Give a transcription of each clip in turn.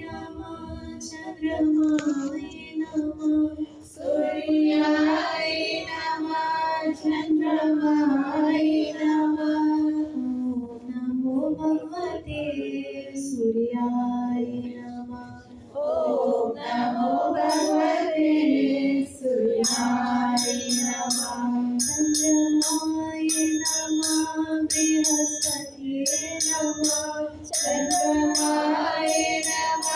नमः चन्द्रमाय नमः सूर्याय नमः चन्द्रमाय नमः नमो भगवते सूर्याय नमः ॐ नमो भगवते सूर्याय नमः चन्द्रमाय नमः बृहस्पतये नमः चन्द्रमाय नमः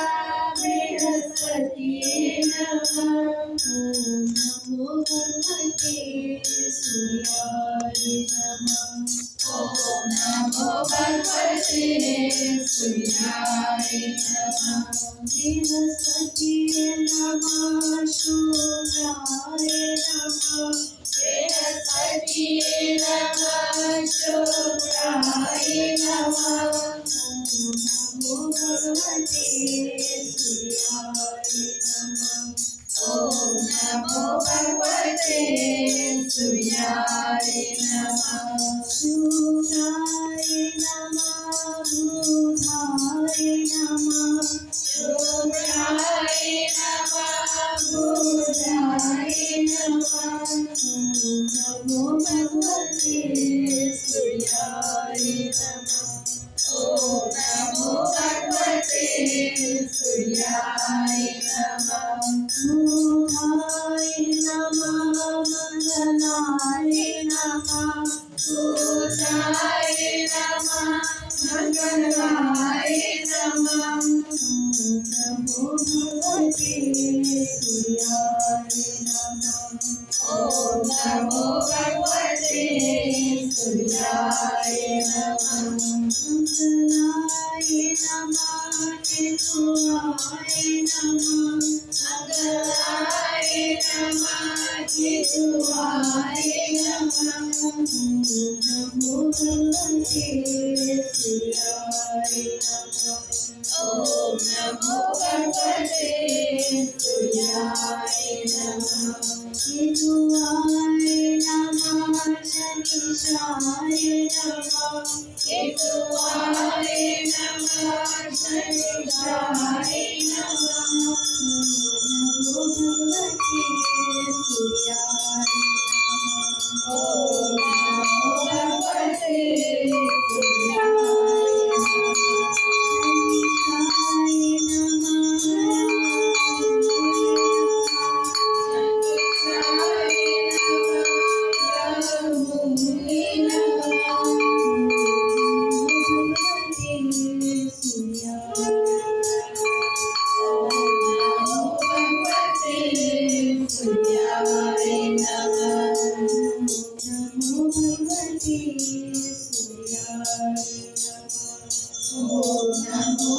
बृहस्पतये नमः ॐ नमो भगवते सूर्याय नमः ॐ नमो भगवते सूर्याय नमः बृहस्पतये नमः शुक्राय नमः बृहस्पतये नमः शुक्राय नमः नमो भगवते सूर्याय नमः ॐ नमो भगवते सूर्याय नमः शुक्राय नमः बुधाय नमः शुक्राय नमः बुधाय नमः नमो भगवते सूर्याय नमः ॐ नमो भगवते सूर्याय नमः बुधाय नमः मंगलाय नमः बुधाय नमः मंगलाय नमः नमो भगवते सूर्याय नमः ॐ नमो भगवते सूर्याय नमः मंगलाय नमः केतुवाय नमः मंगलाय नमः केतुवाय नमः नमो भगवते सूर्याय नमः ॐ नमो भगवते सूर्याय नमः केतुवाय नमः शनीशाय नमः केतुवाय नमः शनीशाय नमः नमो भगवते सूर्याय नमः ॐ नमो भगवते सूर्याय नमः शनीशाय नमो